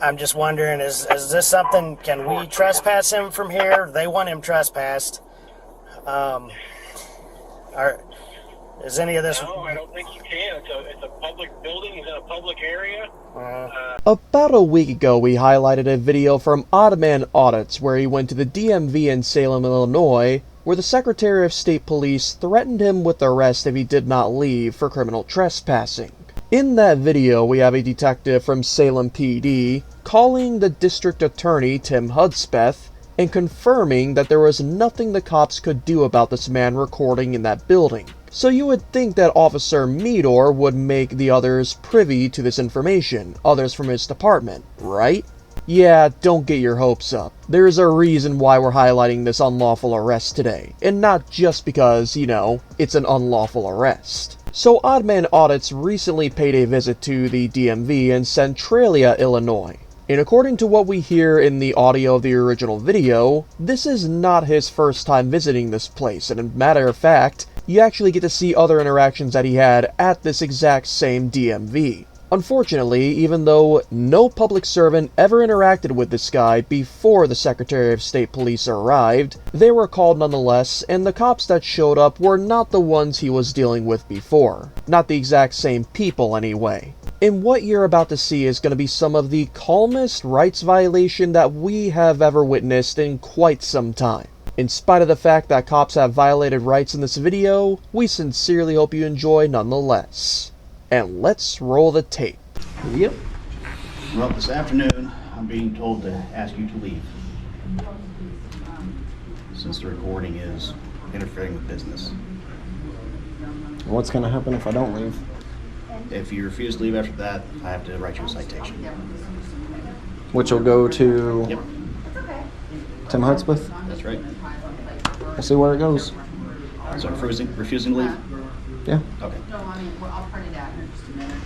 I'm just wondering, is this something, can we trespass him from here? They want him trespassed. Is any of this... No, I don't think you can. It's a public building. He's in a public area. About a week ago, we highlighted a video from Audit where he went to the DMV in Salem, Illinois, where the Secretary of State Police threatened him with arrest if he did not leave for criminal trespassing. In that video, we have a detective from Salem PD calling the District Attorney, Tim Hudspeth, and confirming that there was nothing the cops could do about this man recording in that building. So you would think that Officer Meador would make the others privy to this information, others from his department, right? Yeah, don't get your hopes up. There's a reason why we're highlighting this unlawful arrest today, and not just because, you know, it's an unlawful arrest. So Oddman Audits recently paid a visit to the DMV in Centralia, Illinois. And according to what we hear in the audio of the original video, this is not his first time visiting this place, and as a matter of fact, you actually get to see other interactions that he had at this exact same DMV. Unfortunately, even though no public servant ever interacted with this guy before the Secretary of State Police arrived, they were called nonetheless, and the cops that showed up were not the ones he was dealing with before. Not the exact same people anyway. And what you're about to see is going to be some of the calmest rights violation that we have ever witnessed in quite some time. In spite of the fact that cops have violated rights in this video, we sincerely hope you enjoy nonetheless. And let's roll the tape. Yep. Well, this afternoon, I'm being told to ask you to leave, since the recording is interfering with business. What's going to happen if I don't leave? If you refuse to leave after that, I have to write you a citation. Which will go to Yep, Tim Hudspeth? that's right. We'll see where it goes. So refusing to leave? Yeah. Okay. No, I mean, I'll print it out here in just a minute.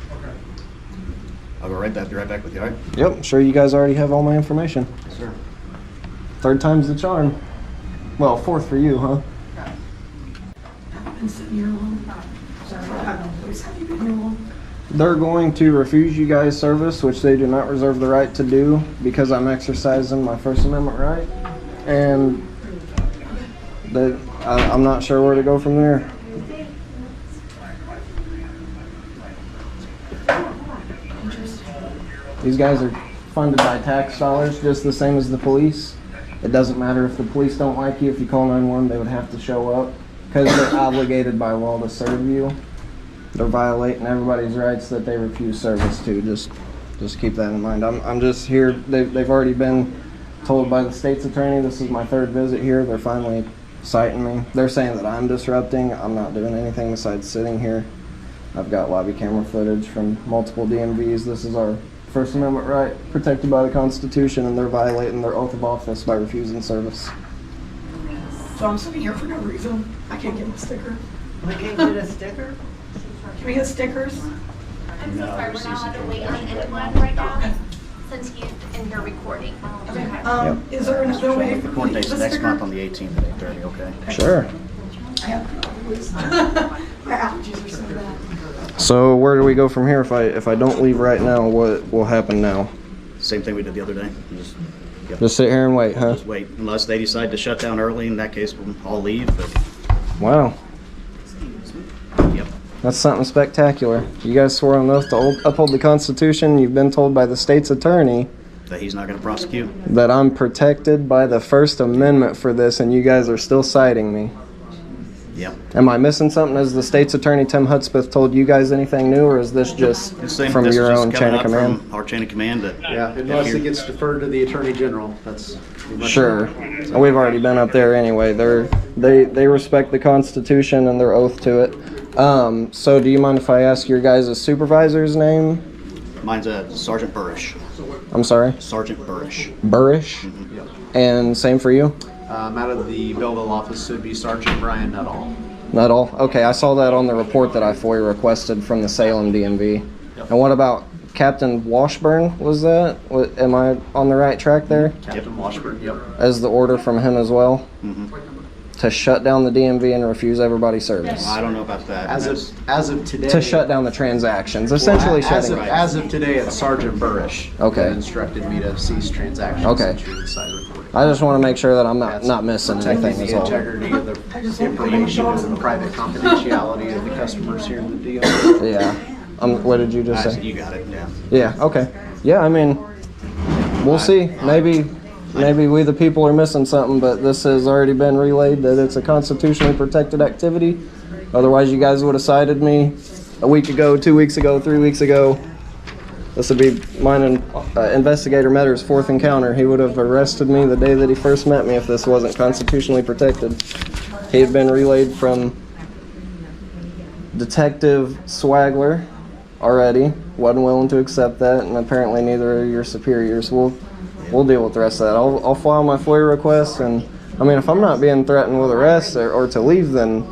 I'll go be right back with you, all right? Yep, I'm sure you guys already have all my information. Yes, sir. Third time's the charm. Well, fourth for you, huh? I've been sitting here long. Sorry, have you been here long? They're going to refuse you guys service, which they do not reserve the right to do because I'm exercising my First Amendment right. And I'm not sure where to go from there. These guys are funded by tax dollars, just the same as the police. It doesn't matter if the police don't like you. If you call 911, they would have to show up because they're obligated by law to serve you. They're violating everybody's rights that they refuse service to. Just keep that in mind. I'm just here. They've already been told by the state's attorney. This is my third visit here. They're finally citing me. They're saying that I'm disrupting. I'm not doing anything besides sitting here. I've got lobby camera footage from multiple DMVs. This is our First Amendment right protected by the Constitution, and they're violating their oath of office by refusing service. So I'm sitting here for no reason. I can't get a sticker. We can't get a sticker? Can we get stickers? I'm so sorry, we're not allowed to wait on anyone right now, since he's in here recording. Okay. Is there another way? The court date's next month on the 18th at 8:30, okay? Sure. I have my allergies are so bad. So where do we go from here? If I don't leave right now, what will happen now? Same thing we did the other day. Just sit here and wait, huh? Just wait, unless they decide to shut down early. In that case, I'll leave, but Wow. yep. That's something spectacular. You guys swore on oath to uphold the Constitution. You've been told by the state's attorney That he's not going to prosecute. that I'm protected by the First Amendment for this, and you guys are still citing me. Yep. Am I missing something? Has the state's attorney, Tim Hudspeth, told you guys anything new, or is this just from This is your just own coming chain of up command? from our chain of command. That Yeah, unless it gets deferred to the Attorney General, that's... Sure. We've already been up there anyway. They respect the Constitution and their oath to it. So do you mind if I ask your guys' supervisor's name? Mine's Sergeant Burrish. I'm sorry? Sergeant Burrish. Burrish? And same for you? Out of the Belleville office, it'd be Sergeant Brian Nuttall. Nuttall? Okay, I saw that on the report that I FOIA requested from the Salem DMV. Yep. And what about Captain Washburn, was that? Am I on the right track there? Captain Washburn, yep. As the order from him as well? Mm-hmm. To shut down the DMV and refuse everybody service. I don't know about that. As of today. To shut down the transactions, essentially shutting. As of today, it's Sergeant Burrish. Okay. That instructed me to cease transactions. Okay. Since you're inside recording. I just want to make sure that I'm not missing anything as The well. integrity of the information and the private confidentiality of the customers here in the DMV. Yeah. What did you just say? You got it, yeah. Yeah. Okay. Yeah. I mean, we'll see. Maybe we the people are missing something, but this has already been relayed that it's a constitutionally protected activity. Otherwise, you guys would have cited me a week ago, 2 weeks ago, 3 weeks ago. This would be mine and Investigator Metter's fourth encounter. He would have arrested me the day that he first met me if this wasn't constitutionally protected. He had been relayed from Detective Swagler already. Wasn't willing to accept that, and apparently neither are your superiors. We'll deal with the rest of that. I'll file my FOIA request, and I mean, if I'm not being threatened with arrest or to leave, then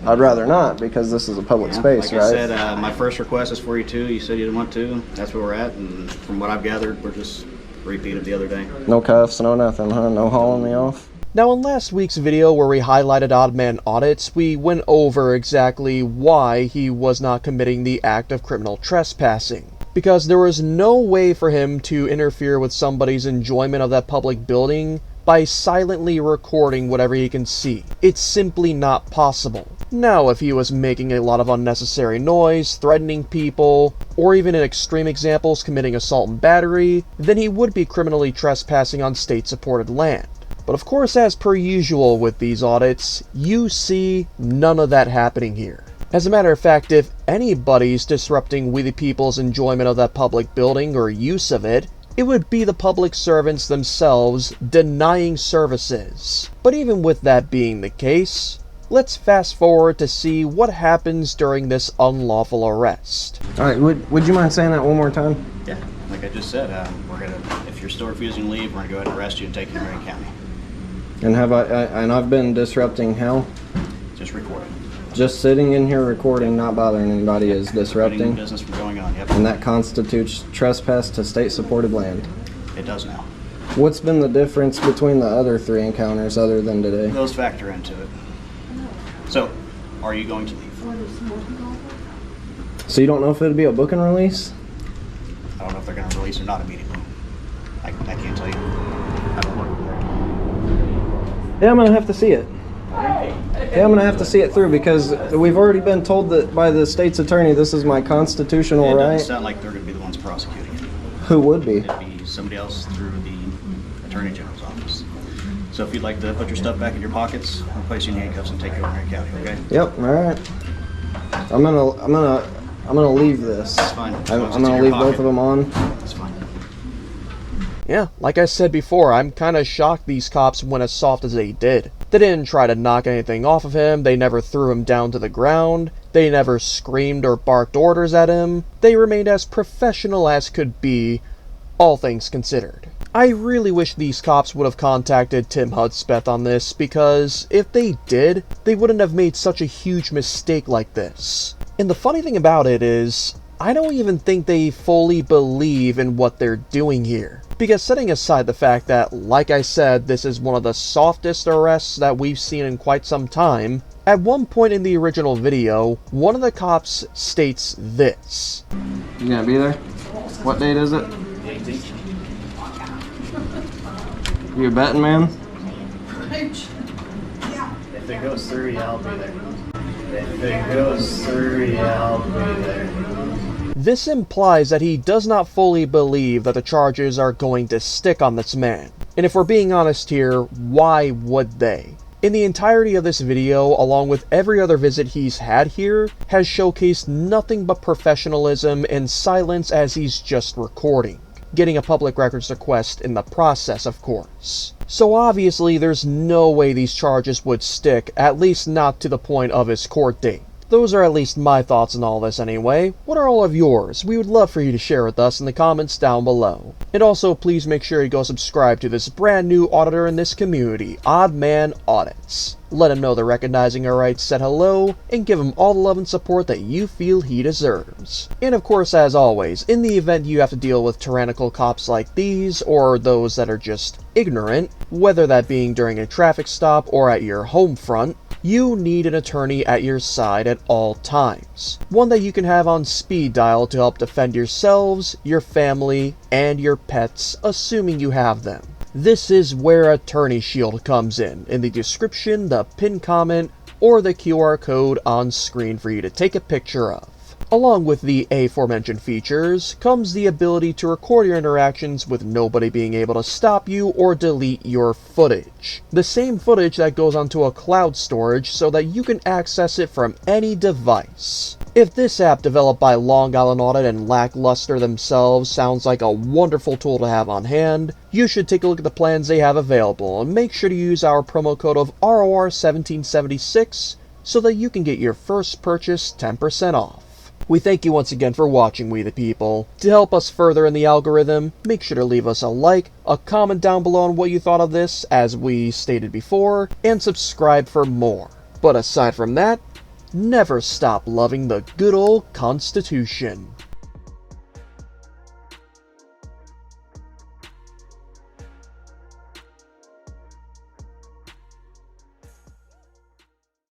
I'd rather not, because this is a public space, like right? I said, my first request is for you too. You said you didn't want to. That's where we're at, and from what I've gathered, we're just repeat of the other day. No cuffs, no nothing, huh? No hauling me off? Now, in last week's video where we highlighted Oddman Audits, we went over exactly why he was not committing the act of criminal trespassing. Because there was no way for him to interfere with somebody's enjoyment of that public building by silently recording whatever he can see. It's simply not possible. Now, if he was making a lot of unnecessary noise, threatening people, or even in extreme examples committing assault and battery, then he would be criminally trespassing on state-supported land. But of course, as per usual with these audits, you see none of that happening here. As a matter of fact, if anybody's disrupting we the people's enjoyment of that public building or use of it, it would be the public servants themselves denying services. But even with that being the case, let's fast forward to see what happens during this unlawful arrest. Alright, would you mind saying that one more time? Yeah, like I just said, if you're still refusing to leave, we're gonna go ahead and arrest you and take you to Marion County. And I've been disrupting how? Just recording. Just sitting in here recording, not bothering anybody is Preventing disrupting? business from going on, yep. And that constitutes trespass to state-supported land. It does now. What's been the difference between the other 3 encounters other than today? Those factor into it. So, are you going to leave? So you don't know if it'd be a book and release? I don't know if they're going to release or not immediately. I can't tell you. I don't know. Yeah, I'm gonna have to see it. Yeah, I'm gonna have to see it through, because we've already been told that by the state's attorney this is my constitutional It right. doesn't sound like they're going to be the ones prosecuting it. Who would be? It'd be somebody else through the Attorney General's office. So if you'd like to put your stuff back in your pockets, I'll place you in handcuffs and take you over to Marion County, okay? Yep. All right. I'm gonna leave this. That's fine. As long as I'm it's in gonna your leave pocket. both of them on. That's fine. Yeah, like I said before, I'm kinda shocked these cops went as soft as they did. They didn't try to knock anything off of him, they never threw him down to the ground, they never screamed or barked orders at him, they remained as professional as could be, all things considered. I really wish these cops would have contacted Tim Hudspeth on this, because if they did, they wouldn't have made such a huge mistake like this. And the funny thing about it is, I don't even think they fully believe in what they're doing here. Because setting aside the fact that, like I said, this is one of the softest arrests that we've seen in quite some time, at one point in the original video, one of the cops states this. You gonna be there? What date is it? You a betting man? If it goes through, yeah, I'll be there. If it goes through, yeah, I'll be there. This implies that he does not fully believe that the charges are going to stick on this man. And if we're being honest here, why would they? In the entirety of this video, along with every other visit he's had here, has showcased nothing but professionalism and silence as he's just recording. Getting a public records request in the process, of course. So obviously there's no way these charges would stick, at least not to the point of his court date. Those are at least my thoughts on all this anyway. What are all of yours? We would love for you to share with us in the comments down below. And also, please make sure you go subscribe to this brand new auditor in this community, Odd Man Audits. Let him know that Recognizing Our Rights said hello, and give him all the love and support that you feel he deserves. And of course, as always, in the event you have to deal with tyrannical cops like these, or those that are just ignorant, whether that being during a traffic stop or at your home front, you need an attorney at your side at all times. One that you can have on speed dial to help defend yourselves, your family, and your pets, assuming you have them. This is where Attorney Shield comes in the description, the pinned comment, or the QR code on screen for you to take a picture of. Along with the aforementioned features comes the ability to record your interactions with nobody being able to stop you or delete your footage. The same footage that goes onto a cloud storage so that you can access it from any device. If this app developed by Long Island Audit and Lackluster themselves sounds like a wonderful tool to have on hand, you should take a look at the plans they have available and make sure to use our promo code of ROR1776 so that you can get your first purchase 10% off. We thank you once again for watching, We the People. To help us further in the algorithm, make sure to leave us a like, a comment down below on what you thought of this, as we stated before, and subscribe for more. But aside from that, never stop loving the good old Constitution.